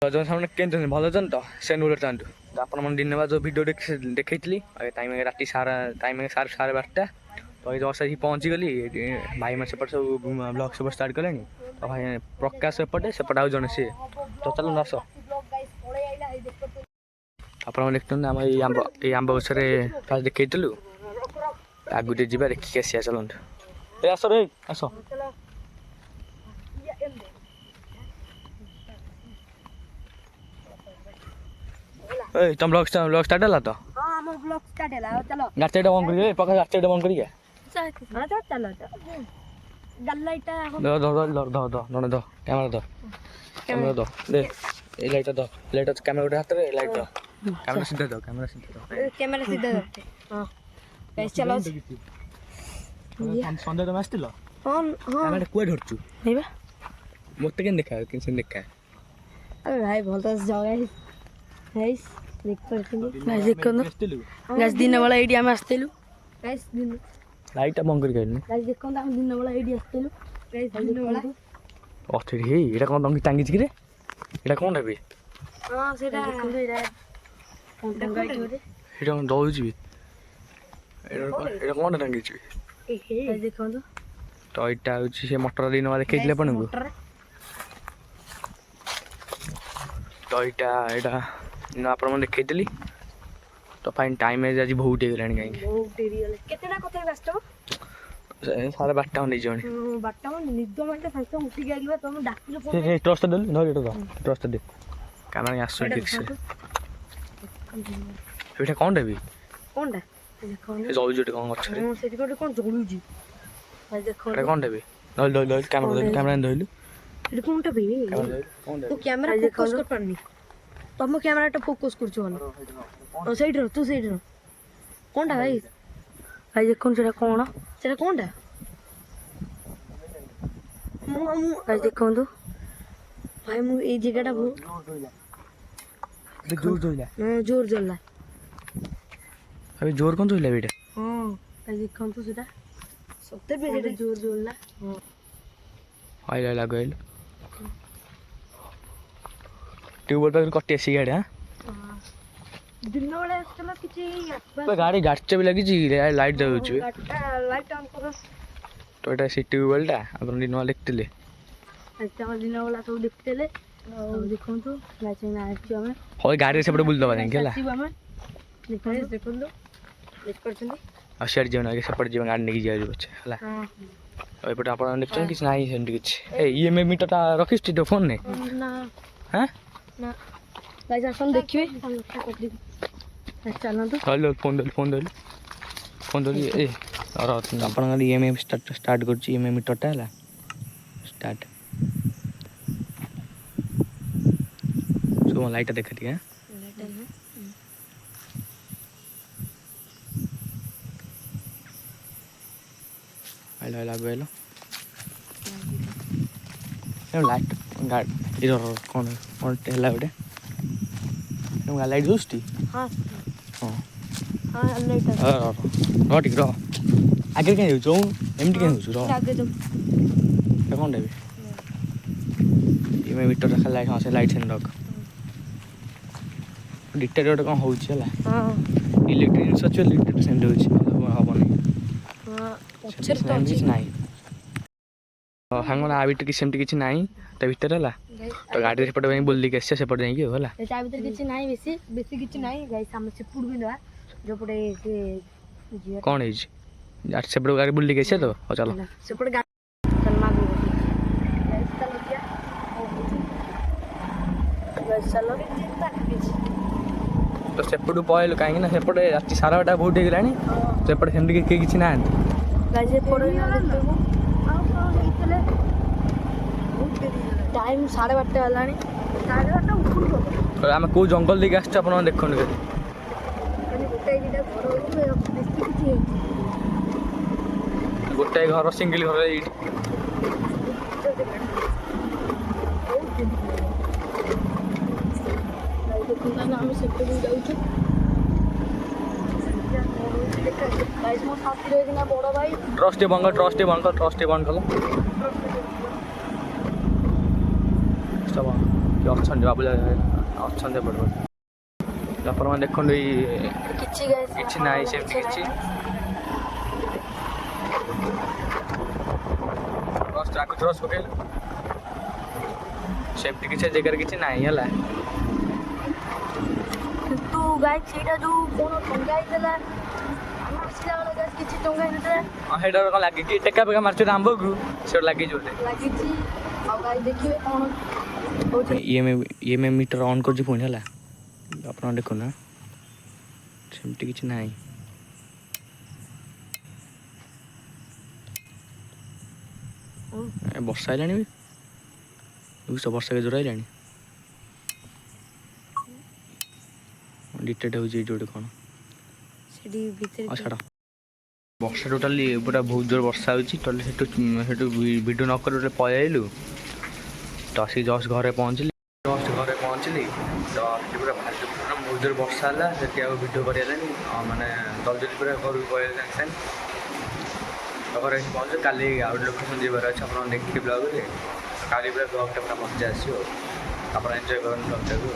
रजन सामने केन भल अछन त सेन बोलर चाहतु आपण मन दिन बाद जो वीडियो देखैतली टाइम राति सारा टाइम 12:30 तो ये जस्ट ही पहुँची गली भाई मैं सेपट सब ब्लॉग सब स्टार्ट कले तो भाई प्रकाश सेपटे सेपट आउ जन सी तो चलो नस आपण देखते आम ये आंब गछरे फास्ट देखैतलु आगु दे जीबा देखि के आसिया चलंत ए आसो रे आसो ए तुम ब्लॉग स्टार्ट हला तो हां हमर ब्लॉग स्टार्ट हला चलो गाचेटा ऑन करिए पका गाचेटा ऑन करिए हां चलो गल्लाइटा दो कैमरा दो दे ए लाइट दो कैमरा उठा हाथ रे लाइट दो कैमरा सीधा दो कैमरा सीधा दो हां गाइस चलो हम संडे तो आस्तिलो हां हां कैमरा कोइ धरछु हेबा मते केन देखा किन देखा अरे भाई भलता जगह गाइस देख परथिलु गाइस देखो गाइस दिन वाला आईडी हम आस्तेलु गाइस दिन लाइट बंद कर गइल गाइस देखो हम दिन वाला आईडी आस्तेलु गाइस दिन वाला ओथि हे एटा कोन दंगी टांगी छी रे एटा कोन हेबे हां सेटा देखो एटा टांगी रे एटा कोन दउ छी एटा कोन टांगी छी गाइस देखो तो एटा होची से मोटर दिन वाला देखैले पणगु तो एटा ना आपण मन देखैतली तो फाइन टाइम है आज बहुत गलानी कहीं बहुत देरी गले केतेना कथे वास्तव 12:30 नहीं जणी बाटा मन निद माइते फाइतो उठी गेलबा तुम डाकिलो फोन से ट्रस्ट दे न एटा दो ट्रस्ट दे कैमरा आसो ठीक से एटा कोन देबी कोनडा देखो ए जल्दी जल्दी कोन अच्छा रे सेठी कोन कोन जळू जी भाई देखो एटा कोन देबी दल कैमरा दइलु एटा कोनटा बे तो कैमरा फोकस कर पानी तुम कैमरा टा फोकस करछु वाला ओ साइड रो तू साइड रो कोनडा भाई भाई देखो सेटा कोनडा मु भाई देखो तो भाई मु ए जगहटा बहुत जोर जोइला जोर जोरला अबे जोर कोन जोइला बेटा हां भाई देखो तो सेटा सत्तर पे सेटा जोर जोरला हां आइला लागल ट्यूबवेल पर कट्टी आसी गाड़ी हां दिन वाला चला किछि गाड़ी गाड़ी भी लगी लाइट दउ छी लाइट ऑन करो तो एटा सी ट्यूबवेल टा अपन दिन वाला देखतले अच्छा दिन वाला सब देखतले देखो तो लाइट ना आछि हमें होय गाड़ी से बुल दबा देंगे ला देखो देखो देख परछन आ शेयर जेवन आगे सपट जेवन गाड़ी नेकी जाय बच्चे हला हां ओय पटा अपन देखछन किछ नाही सेंटी किछ ए ईएमआई मीटर ता रखिस ती फोन ने ना हैं ना गाइस अपन देखिए चलो तो हेलो फोन दे ए और अपन ईएमआई स्टार्ट कर छी ईएमआई मीटर ता हला स्टार्ट सो लाइट देखती है हेलो लागलो लाइट गाड़ी इधर कौन टेला उडे लाइट जोस्टी हां हां हां लाइट ठीक रो आगे के जो एमटी के रो आगे दो कौन देबे ये मीटर रखा लाइट हां से लाइट सेन रख डिटेक्टर कौन होउछ हला हां इलेक्ट्रिक इलेक्ट्रिक सेंड होउछ हबनी हां पछर तो किछ नाही हांगला आबिट कि सेमटी किछ नाही त भीतर हला तो गाड़ी से पट में बोल दी के से पट जाई कि होला एटा भीतर किछ नाही बेसी किछ नाही गाइस हम से पुड बिनवा जो पटे से कौन है यार से पट गाड़ी बोल दी के से तो चलो से पट गाड़ी चल मागो गाइस चलो क्या गाइस चलो तो सेपट पळेल काहे ना सेपट राति सारा बेटा बहुत हे गेलानी सेपट सेमटी के किछ ना गाइस पड़ो ना देखो टाइम 12:30 वालानी 12:30 ऊपर आम को जंगल देके आछ अपन देखन के गोटे घर सिंगल घर ट्रस्ट बंद कल सब କିଏ ଅଛନ୍ତି ବାବୁଲା ଅଛନ୍ତି ଏପଟେ ଆପଣମାନେ ଦେଖନ୍ତୁ ଏଇ କିଛି ନାହିଁ ସେମିତି କିଛି ଆଗକୁ ରସ୍ ପକେଇଲୁ ସେମିତି କିଛି ଜାଗାରେ କିଛି ନାହିଁ ହେଲା କିନ୍ତୁ ଗାଈ ସେଇଟା ଯୋଉ କଣ ଟଙ୍ଗା ହେଇଥିଲା ଆମେ ଆସିଲା ବେଳେ ଗାଈ କିଛି ଟଙ୍ଗା ହେଇନଥିଲା ହଁ ସେଇଟା କ'ଣ ଲାଗିକି ଟେକା ଫେକା ମାରୁଛୁ ଆମ୍ବକୁ ସେଟା ଲାଗିଛି ବୋଧେ ଲାଗିଛି ଆଉ ଗାଈ ଦେଖିବେ କ'ଣ ହଉଛି ଇଏମଏ ମିଟର ଅନ୍ କରୁଛି ପୁଣି ହେଲା ଆପଣ ଦେଖୁନ ସେମିତି କିଛି ନାହିଁ ବର୍ଷା ହେଲାଣି ବି ବର୍ଷା କେ ଜୋର ହେଲାଣି ଡିଟେକ୍ଟ ହେଉଛି ଏଇଠି ଗୋଟେ କ'ଣ ସେଠି ଭିତରେ ଛାଡ଼ ବର୍ଷା ଟୋଟାଲି ପୁରା ବହୁତ ଜୋର ବର୍ଷା ହେଉଛି ଟୋଟାଲି ସେଠୁ ଭିଡ଼ିଓ ନ କରି ଗୋଟେ ପଳେଇ ଆଇଲୁ ତ ଆସିକି ଜଷ୍ଟ ଘରେ ପହଞ୍ଚିଲି ତ ସେଠି ପୁରା ବହୁତ ଜୋର ବର୍ଷା ହେଲା ସେଠି ଆଉ ଭିଡ଼ିଓ କରିହେଲାନି ମାନେ ଜଲ୍ଦି ପୁରା ଘରକୁ ପଳେଇଲେ ସାଙ୍ଗେ ସାଙ୍ଗେ ତ ଘରେ ଆସି ପହଞ୍ଚିଲେ କାଲି ଆଉ ଗୋଟେ ଲୋକେସନ୍ ଯିବାର ଅଛି ଆପଣ ଦେଖିବେ ବ୍ଲଗ୍ରେ କାଲି ପୁରା ବ୍ଲଗ୍ଟା ପୁରା ମଜା ଆସିବ ଆପଣ ଏନ୍ଜୟ କରନ୍ତୁ ବ୍ଲଗ୍ଟାକୁ